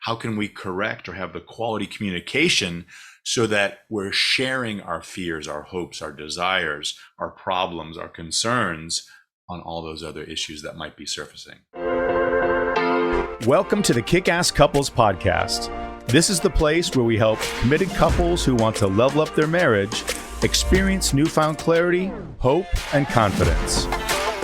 how can we correct or have the quality communication so that we're sharing our fears, our hopes, our desires, our problems, our concerns on all those other issues that might be surfacing. Welcome to the Kickass Couples Podcast. This is the place where we help committed couples who want to level up their marriage experience newfound clarity, hope, and confidence.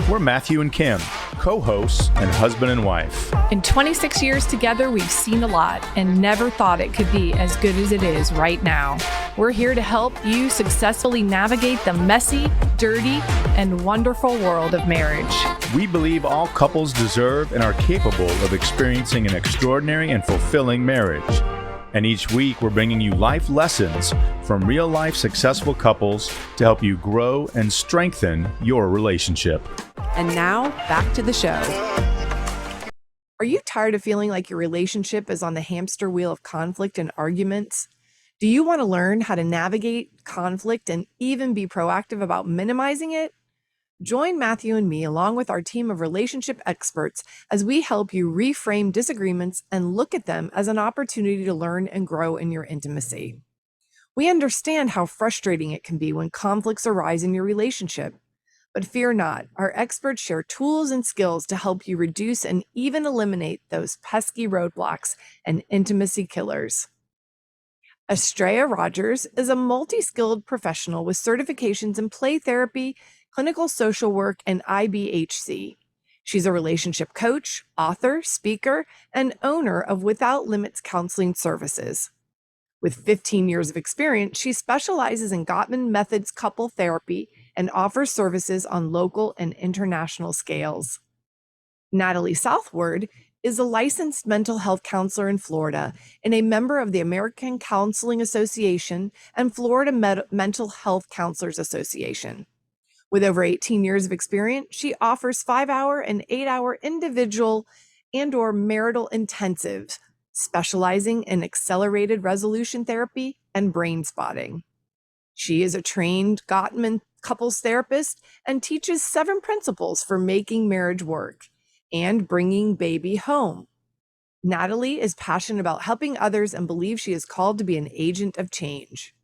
We're Matthew and Kim, co-hosts and husband and wife. In 26 years together, we've seen a lot and never thought it could be as good as it is right now. We're here to help you successfully navigate the messy, dirty, and wonderful world of marriage. We believe all couples deserve and are capable of experiencing an extraordinary and fulfilling marriage. And each week, we're bringing you life lessons from real-life successful couples to help you grow and strengthen your relationship. And now, back to the show. Are you tired of feeling like your relationship is on the hamster wheel of conflict and arguments? Do you want to learn how to navigate conflict and even be proactive about minimizing it? Join Matthew and me along with our team of relationship experts as we help you reframe disagreements and look at them as an opportunity to learn and grow in your intimacy. We understand how frustrating it can be when conflicts arise in your relationship. But fear not, our experts share tools and skills to help you reduce and even eliminate those pesky roadblocks and intimacy killers. Estrella ROGERS is a multi-skilled professional with certifications in play therapy, clinical social work, and IBHC. She's a relationship coach, author, speaker, and owner of Without Limits Counseling Services. With 15 years of experience, she specializes in Gottman Method Couples Therapy and offers services on local and international scales. Natalie Southward is a licensed mental health counselor in Florida and a member of the American Counseling Association and Florida Mental Health Counselors Association. With over 18 years of experience, she offers 5-hour and 8-hour individual and/or marital intensives, specializing in accelerated resolution therapy and brain spotting. She is a trained Gottman couples therapist and teaches 7 principles for making marriage work and bringing baby home. Natalie is passionate about helping others and believes she is called to be an agent of change.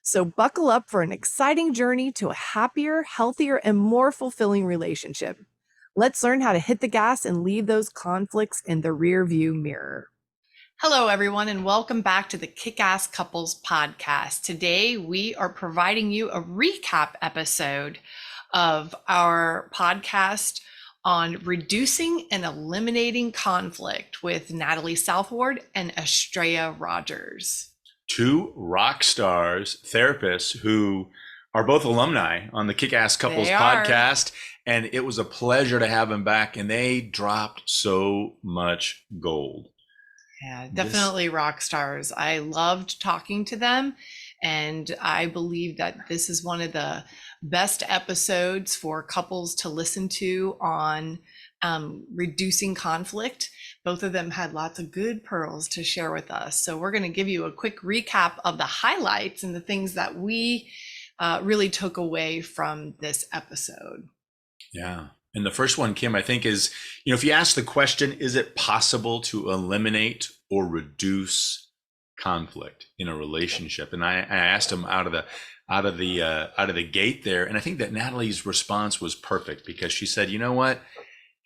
So buckle up for an exciting journey to a happier, healthier, and more fulfilling relationship. Let's learn how to hit the gas and leave those conflicts in the rearview mirror. Hello, everyone, and welcome back to the Kickass Couples Podcast. Today, we are providing you a recap episode of our podcast on reducing and eliminating conflict with Natalie Southward and Estrella ROGERS. 2 rock stars, therapists who are both alumni on the Kickass Couples Podcast. And it was a pleasure to have them back. And they dropped so much gold. Yeah, definitely rock stars. I loved talking to them. And I believe that this is one of the best episodes for couples to listen to on reducing conflict. Both of them had lots of good pearls to share with us. So we're going to give you a quick recap of the highlights and the things that we really took away from this episode. Yeah. And the first one, Kim, I think is, if you ask the question, is it possible to eliminate or reduce conflict in a relationship? And I asked him out of the gate there. And I think that Natalie's response was perfect because she said, you know what?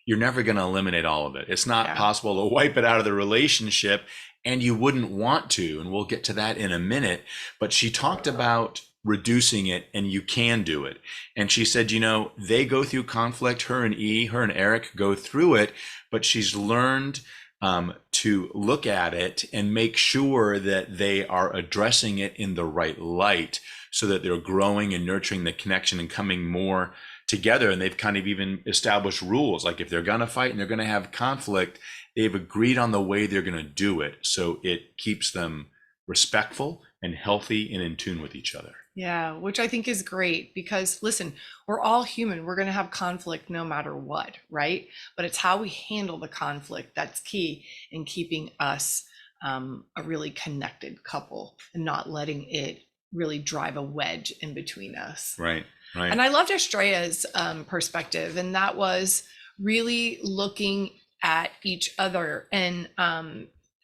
You're never going to eliminate all of it. It's not possible to wipe it out of the relationship, and you wouldn't want to. And we'll get to that in a minute. But she talked about reducing it, and you can do it. And she said, they go through conflict. Her and Eric go through it, but she's learned to look at it and make sure that they are addressing it in the right light so that they're growing and nurturing the connection and coming more together. And they've kind of even established rules, like if they're going to fight and they're going to have conflict, they've agreed on the way they're going to do it. So it keeps them respectful and healthy and in tune with each other. Yeah, which I think is great because listen, we're all human. We're going to have conflict no matter what, right? But it's how we handle the conflict that's key in keeping us a really connected couple and not letting it really drive a wedge in between us. Right. Right. And I loved Estrella's perspective, and that was really looking at each other and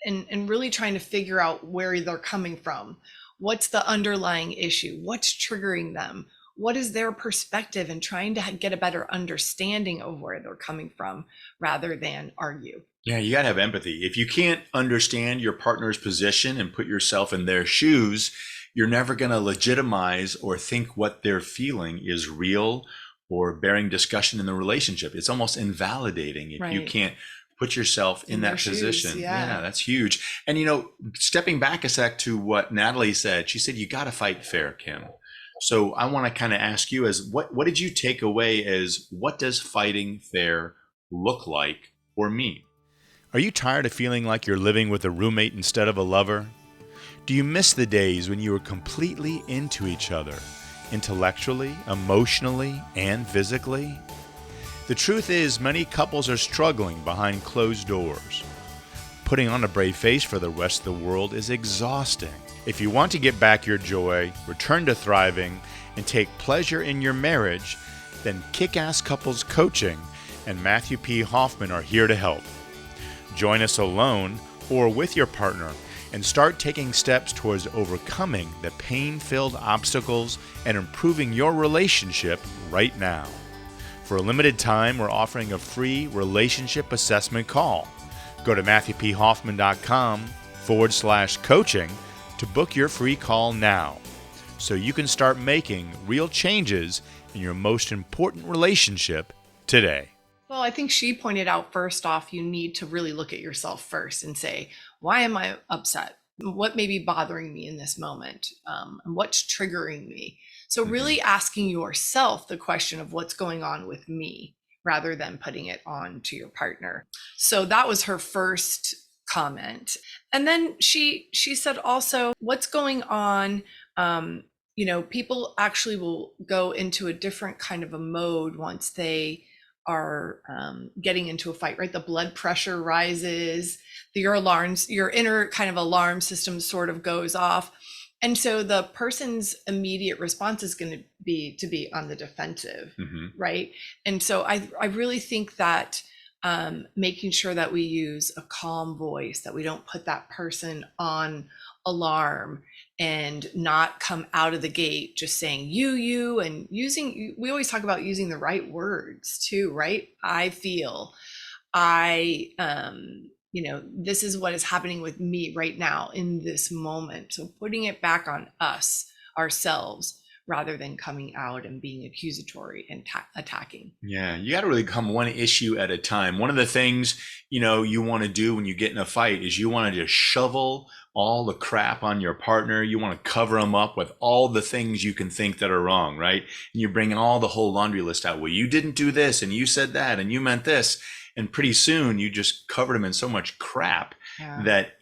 and really trying to figure out where they're coming from. What's the underlying issue? What's triggering them? What is their perspective, and trying to get a better understanding of where they're coming from rather than argue. Yeah, you got to have empathy. If you can't understand your partner's position and put yourself in their shoes, you're never going to legitimize or think what they're feeling is real or bearing discussion in the relationship. It's almost invalidating if you can't put yourself in that position. Shoes, yeah, that's huge. And, stepping back a sec to what Natalie said, she said, you got to fight fair, Kim. So I want to kind of ask you, as what did you take away as what does fighting fair look like or mean? Are you tired of feeling like you're living with a roommate instead of a lover? Do you miss the days when you were completely into each other, intellectually, emotionally, and physically? The truth is, many couples are struggling behind closed doors. Putting on a brave face for the rest of the world is exhausting. If you want to get back your joy, return to thriving, and take pleasure in your marriage, then Kickass Couples Coaching and Matthew P. Hoffman are here to help. Join us alone or with your partner and start taking steps towards overcoming the pain-filled obstacles and improving your relationship right now. For a limited time, we're offering a free relationship assessment call. Go to MatthewPHoffman.com/coaching to book your free call now, so you can start making real changes in your most important relationship today. Well, I think she pointed out, first off, you need to really look at yourself first and say, why am I upset? What may be bothering me in this moment? And what's triggering me? So really asking yourself the question of what's going on with me, rather than putting it on to your partner. So that was her first comment. And then she said also, what's going on? People actually will go into a different kind of a mode once they are getting into a fight, right? The blood pressure rises, your inner kind of alarm system sort of goes off. And so the person's immediate response is going to be on the defensive, right? And so I really think that making sure that we use a calm voice, that we don't put that person on alarm and not come out of the gate just saying you, and we always talk about using the right words too, right? I feel, this is what is happening with me right now in this moment. So putting it back on ourselves, rather than coming out and being accusatory and attacking. Yeah, you got to really come one issue at a time. One of the things, you want to do when you get in a fight is you want to just shovel all the crap on your partner. You want to cover them up with all the things you can think that are wrong, right? And you're bringing all the whole laundry list out. Well, you didn't do this, and you said that, and you meant this. And pretty soon you just covered them in so much crap that,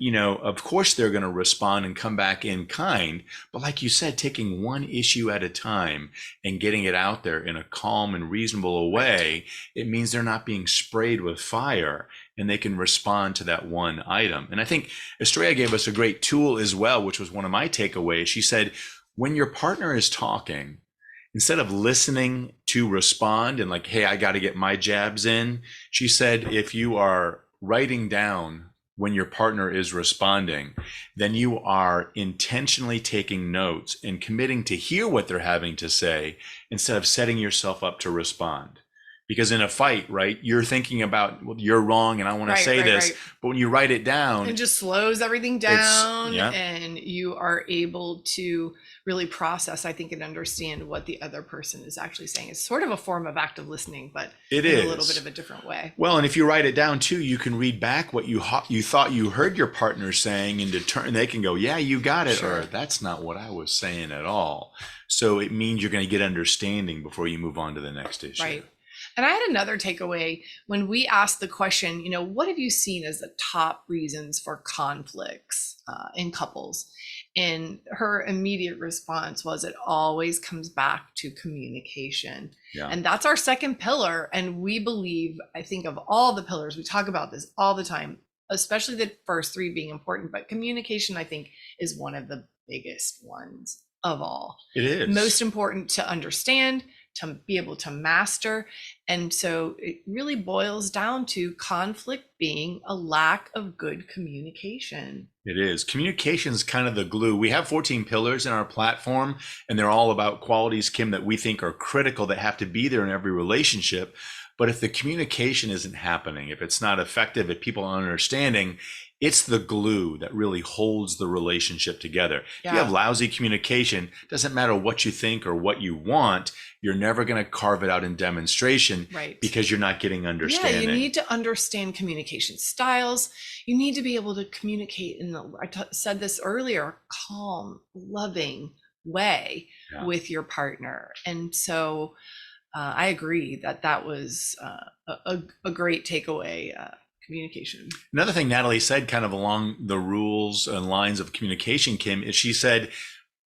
of course they're going to respond and come back in kind. But like you said, taking one issue at a time and getting it out there in a calm and reasonable way, it means they're not being sprayed with fire, and they can respond to that one item. And I think Estrella gave us a great tool as well, which was one of my takeaways. She said, when your partner is talking, instead of listening to respond and like, hey, I got to get my jabs in, she said, if you are writing down when your partner is responding, then you are intentionally taking notes and committing to hear what they're having to say instead of setting yourself up to respond. Because in a fight, right, you're thinking about, well, you're wrong and I want to say this. Right. But when you write it down, it just slows everything down, and you are able to really process, I think, and understand what the other person is actually saying. It's sort of a form of active listening, but in a little bit of a different way. Well, and if you write it down too, you can read back what you thought you heard your partner saying, and they can go, yeah, you got it, or that's not what I was saying at all. So it means you're going to get understanding before you move on to the next issue. Right. And I had another takeaway when we asked the question, what have you seen as the top reasons for conflicts in couples? And her immediate response was, it always comes back to communication. Yeah. And that's our second pillar. And we believe, I think of all the pillars, we talk about this all the time, especially the first three being important, but communication, I think, is one of the biggest ones of all. It is. Most important to understand, to be able to master. And so it really boils down to conflict being a lack of good communication. It is. Communication is kind of the glue. We have 14 pillars in our platform, and they're all about qualities, Kim, that we think are critical, that have to be there in every relationship. But if the communication isn't happening, if it's not effective, if people aren't understanding, it's the glue that really holds the relationship together. Yeah. If you have lousy communication, doesn't matter what you think or what you want, you're never going to carve it out in demonstration, Right. because you're not getting understanding. Yeah, you need to understand communication styles. You need to be able to communicate in said this earlier, calm, loving way with your partner. And so I agree that was a great takeaway. Communication. Another thing Natalie said, kind of along the rules and lines of communication, Kim, is she said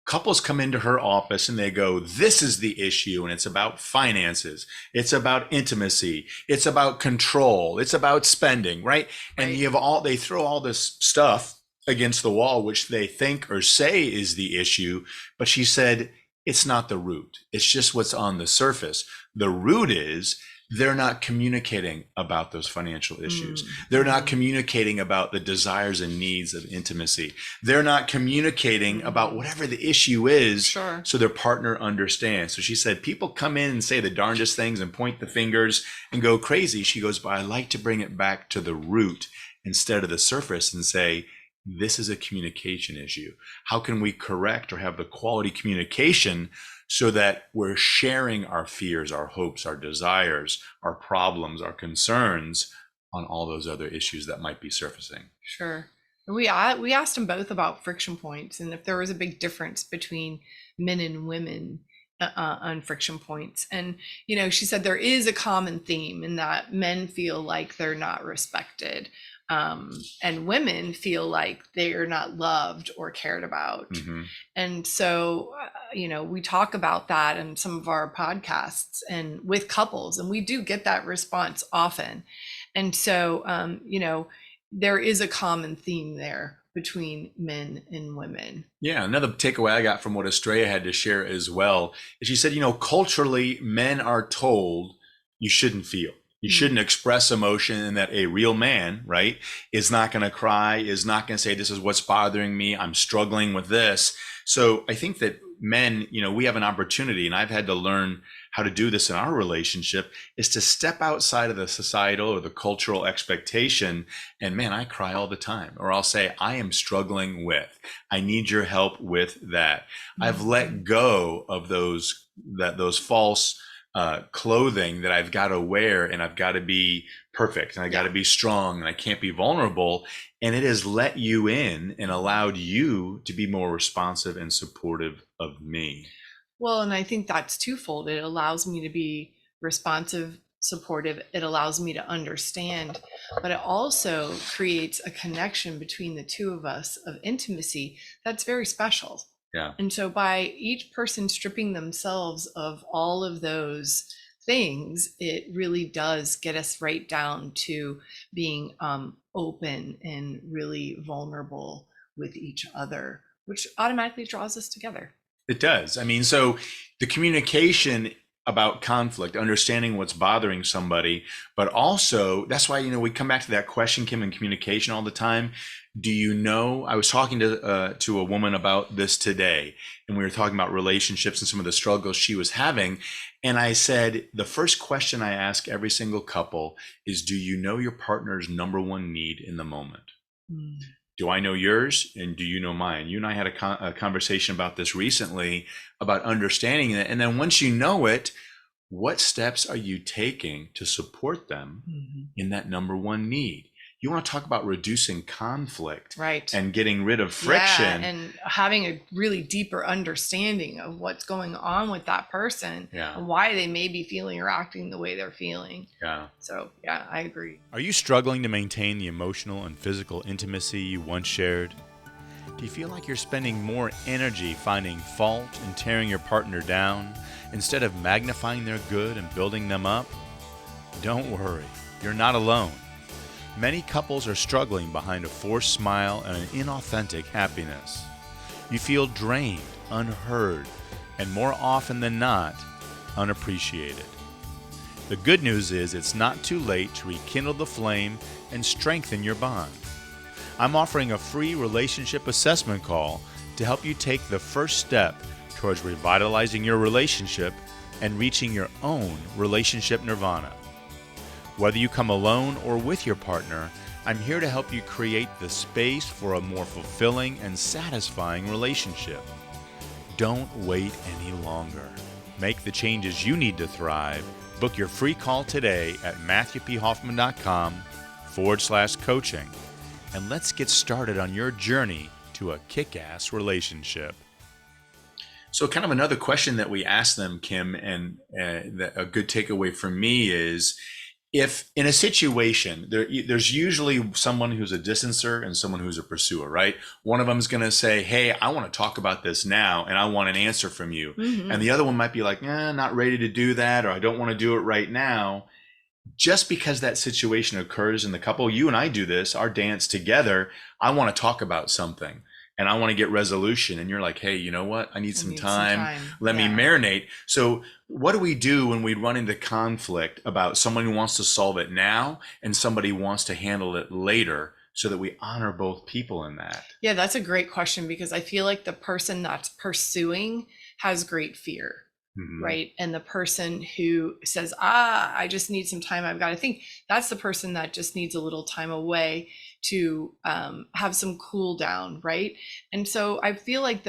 couples come into her office and they go, this is the issue, and it's about finances, it's about intimacy, it's about control, it's about spending, right? And you have they throw all this stuff against the wall, which they think or say is the issue, but she said it's not the root. It's just what's on the surface. The root is they're not communicating about those financial issues. They're not communicating about the desires and needs of intimacy. They're not communicating about whatever the issue is, so their partner understands. So she said, people come in and say the darndest things and point the fingers and go crazy. She goes, but I like to bring it back to the root instead of the surface and say, this is a communication issue. How can we correct or have the quality communication so that we're sharing our fears, our hopes, our desires, our problems, our concerns on all those other issues that might be surfacing? Sure. We asked them both about friction points and if there was a big difference between men and women on friction points. And, she said there is a common theme in that men feel like they're not respected. And women feel like they are not loved or cared about. And so, we talk about that in some of our podcasts and with couples, and we do get that response often. And so, there is a common theme there between men and women. Yeah. Another takeaway I got from what Estrella had to share as well is she said, culturally, men are told you shouldn't feel. You shouldn't express emotion, and that a real man, right, is not going to cry, is not going to say, this is what's bothering me, I'm struggling with this. So I think that men, we have an opportunity, and I've had to learn how to do this in our relationship, is to step outside of the societal or the cultural expectation. And man, I cry all the time, or I'll say, I am struggling with, I need your help with that. I've let go of those false clothing that I've got to wear, and I've got to be perfect, and I got to be strong, and I can't be vulnerable. And it has let you in and allowed you to be more responsive and supportive of me. Well, and I think that's twofold. It allows me to be responsive, supportive. It allows me to understand, but it also creates a connection between the two of us of intimacy that's very special. Yeah. And so by each person stripping themselves of all of those things, it really does get us right down to being open and really vulnerable with each other, which automatically draws us together. It does. I mean, so the communication about conflict, understanding what's bothering somebody, but also that's why, we come back to that question, Kim, in communication all the time. Do you know, I was talking to a woman about this today, and we were talking about relationships and some of the struggles she was having. And I said, the first question I ask every single couple is, do you know your partner's number one need in the moment? Do I know yours? And do you know mine? You and I had a conversation about this recently, about understanding it. And then once you know it, what steps are you taking to support them in that number one need? You want to talk about reducing conflict, right, and getting rid of friction, and having a really deeper understanding of what's going on with that person, and why they may be feeling or acting the way they're feeling. So I agree. Are you struggling to maintain the emotional and physical intimacy you once shared? Do you feel like you're spending more energy finding fault and tearing your partner down instead of magnifying their good and building them up? Don't worry, you're not alone. Many couples are struggling behind a forced smile and an inauthentic happiness. You feel drained, unheard, and more often than not, unappreciated. The good news is it's not too late to rekindle the flame and strengthen your bond. I'm offering a free relationship assessment call to help you take the first step towards revitalizing your relationship and reaching your own relationship nirvana. Whether you come alone or with your partner, I'm here to help you create the space for a more fulfilling and satisfying relationship. Don't wait any longer. Make the changes you need to thrive. Book your free call today at matthewphoffman.com/coaching. And let's get started on your journey to a kick-ass relationship. So kind of another question that we asked them, Kim, and a good takeaway for me is, if in a situation, there's usually someone who's a distancer and someone who's a pursuer, right? One of them is going to say, hey, I want to talk about this now and I want an answer from you. Mm-hmm. And the other one might be like, not ready to do that, or I don't want to do it right now. Just because that situation occurs in the couple, you and I do this, our dance together, I want to talk about something and I want to get resolution. And you're like, hey, you know what? I need some time. Let me marinate. So what do we do when we run into conflict about someone who wants to solve it now and somebody who wants to handle it later, so that we honor both people in that? Yeah, that's a great question, because I feel like the person that's pursuing has great fear. Mm-hmm. Right. And the person who says, I just need some time, I've got to think, that's the person that just needs a little time away to have some cool down. Right. And so I feel like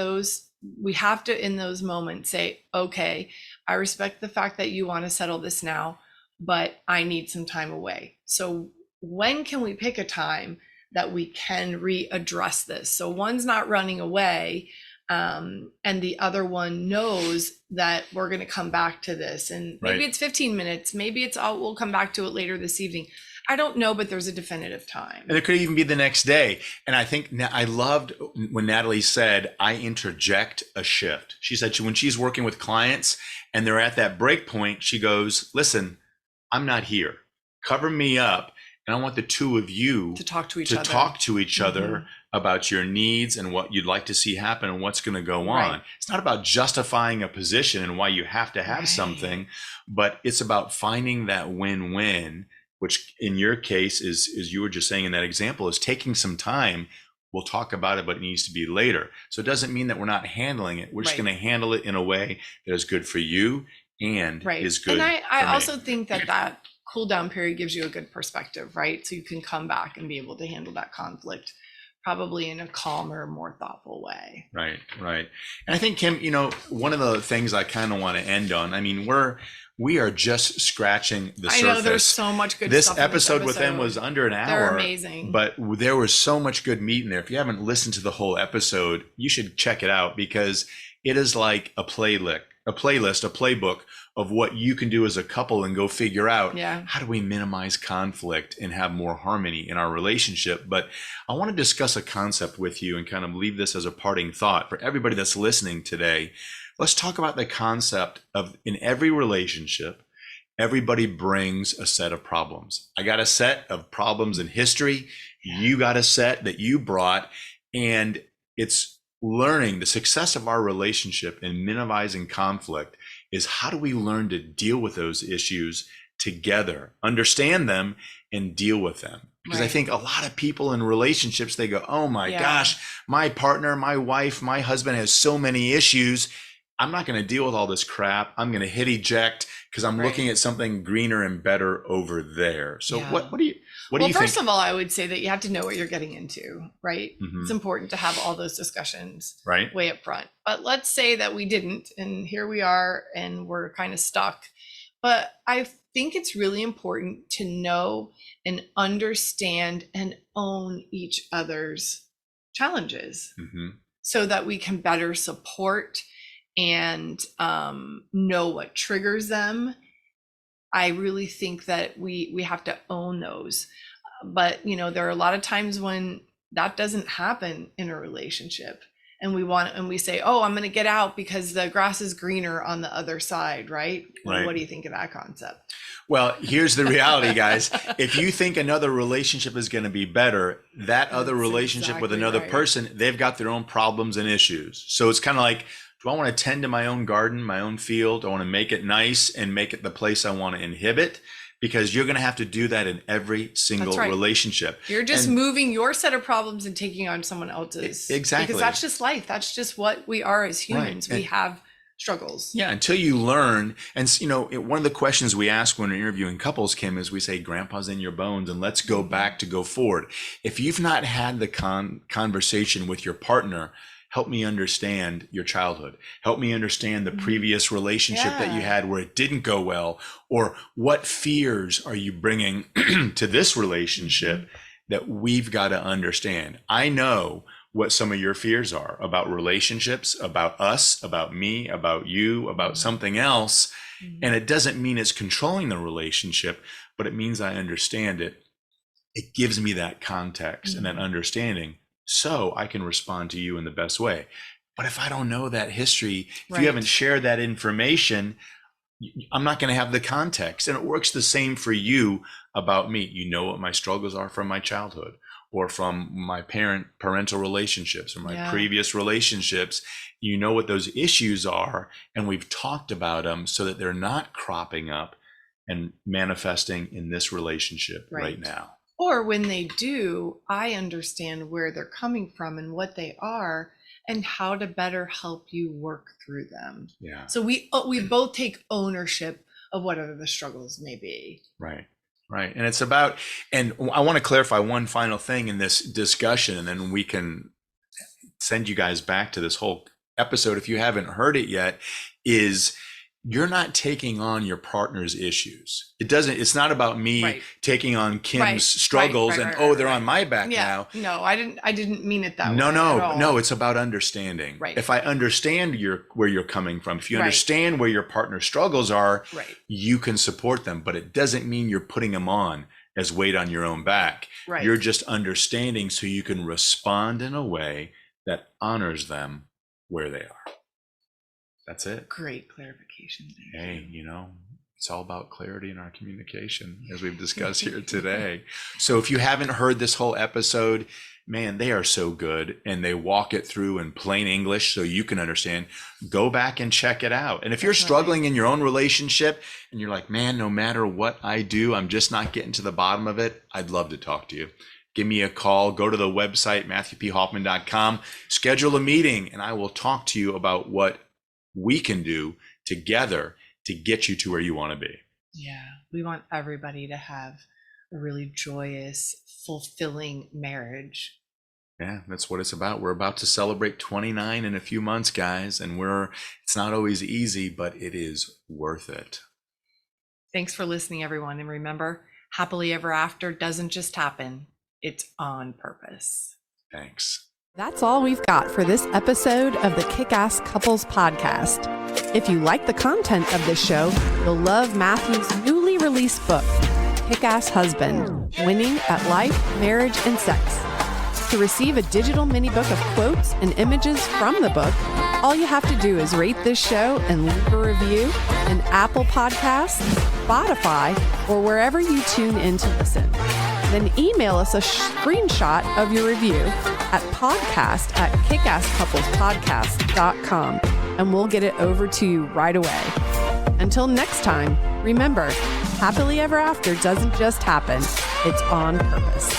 we have to, in those moments, say, okay, I respect the fact that you want to settle this now, but I need some time away. So when can we pick a time that we can readdress this? So one's not running away, and the other one knows that we're going to come back to this, and maybe it's 15 minutes, maybe it's we'll come back to it later this evening. I don't know, but there's a definitive time. And it could even be the next day. And I think I loved when Natalie said, I interject a shift. She said when she's working with clients and they're at that break point, she goes, listen, I'm not here. Cover me up. And I want the two of you to talk to each other mm-hmm. about your needs and what you'd like to see happen and what's going to go on. Right. It's not about justifying a position and why you have to have something, but it's about finding that win-win, which in your case is you were just saying in that example, is taking some time. We'll talk about it, but it needs to be later. So it doesn't mean that we're not handling it. We're just going to handle it in a way that is good for you and is good. And I also think that cool down period gives you a good perspective, right? So you can come back and be able to handle that conflict probably in a calmer, more thoughtful way. Right. And I think, Kim, one of the things I kind of want to end on, I mean, we are just scratching the surface. I know there's so much good stuff. This episode with them was under an hour. They're amazing. But there was so much good meat in there. If you haven't listened to the whole episode, you should check it out, because it is like a playbook of what you can do as a couple and go figure out how do we minimize conflict and have more harmony in our relationship. But I want to discuss a concept with you and kind of leave this as a parting thought for everybody that's listening today. Let's talk about the concept of, in every relationship, everybody brings a set of problems. I got a set of problems in history. You got a set that you brought, and it's learning the success of our relationship in minimizing conflict is how do we learn to deal with those issues together, understand them, and deal with them. Because I think a lot of people in relationships, they go, oh my gosh, my partner, my wife, my husband has so many issues. I'm not going to deal with all this crap. I'm going to hit eject because I'm looking at something greener and better over there. So what do you think? First of all, I would say that you have to know what you're getting into, right? Mm-hmm. It's important to have all those discussions way up front. But let's say that we didn't, and here we are, and we're kind of stuck. But I think it's really important to know and understand and own each other's challenges so that we can better support and know what triggers them. I really think that we have to own those. But, there are a lot of times when that doesn't happen in a relationship, and we say, oh, I'm going to get out because the grass is greener on the other side, right? What do you think of that concept? Well, here's the reality, guys. If you think another relationship is going to be better, that other relationship with another person, they've got their own problems and issues. So it's kind of like, Do I want to tend to my own garden, my own field? Do I want to make it nice and make it the place I want to inhabit? Because you're going to have to do that in every single relationship. You're just moving your set of problems and taking on someone else's. Exactly. Because that's just life. That's just what we are as humans. We have struggles. Yeah, until you learn. And one of the questions we ask when we're interviewing couples, Kim, is we say, grandpa's in your bones, and let's go back to go forward. If you've not had the conversation with your partner, help me understand your childhood. Help me understand the previous relationship that you had where it didn't go well, or what fears are you bringing to this relationship that we've got to understand. I know what some of your fears are about relationships, about us, about me, about you, about something else. And it doesn't mean it's controlling the relationship, but it means I understand it. It gives me that context and that understanding so I can respond to you in the best way. But if I don't know that history, if you haven't shared that information, I'm not going to have the context. And it works the same for you about me. You know what my struggles are from my childhood, or from my parental relationships, or my previous relationships. You know what those issues are, and we've talked about them so that they're not cropping up and manifesting in this relationship right now. Or when they do, I understand where they're coming from and what they are, and how to better help you work through them. Yeah. So we both take ownership of whatever the struggles may be. Right. And it's about, and I want to clarify one final thing in this discussion, and then we can send you guys back to this whole episode if you haven't heard it yet, is you're not taking on your partner's issues. It's not about me taking on Kim's struggles they're on my back now. No, I didn't mean it that way. No, it's about understanding. Right. If I understand where you're coming from, if you understand where your partner's struggles are, you can support them, but it doesn't mean you're putting them on as weight on your own back. Right. You're just understanding so you can respond in a way that honors them where they are. That's it. Great clarification. Hey, it's all about clarity in our communication, as we've discussed here today. So if you haven't heard this whole episode, man, they are so good, and they walk it through in plain English so you can understand. Go back and check it out. And if you're struggling in your own relationship and you're like, man, no matter what I do, I'm just not getting to the bottom of it, I'd love to talk to you. Give me a call. Go to the website, MatthewPHoffman.com, schedule a meeting, and I will talk to you about what we can do together to get you to where you want to be. Yeah, we want everybody to have a really joyous, fulfilling marriage. Yeah, that's what it's about. We're about to celebrate 29 in a few months, guys, and it's not always easy, but it is worth it. Thanks for listening, everyone. And remember, happily ever after doesn't just happen. It's on purpose. Thanks. That's all we've got for this episode of the Kickass Couples Podcast. If you like the content of this show, you'll love Matthew's newly released book, Kickass Husband, Winning at Life, Marriage, and Sex. To receive a digital mini book of quotes and images from the book, all you have to do is rate this show and leave a review in Apple Podcasts, Spotify, or wherever you tune in to listen. Then email us a screenshot of your review at podcast@kickasscouplespodcast.com, and we'll get it over to you right away. Until next time, remember, happily ever after doesn't just happen, it's on purpose.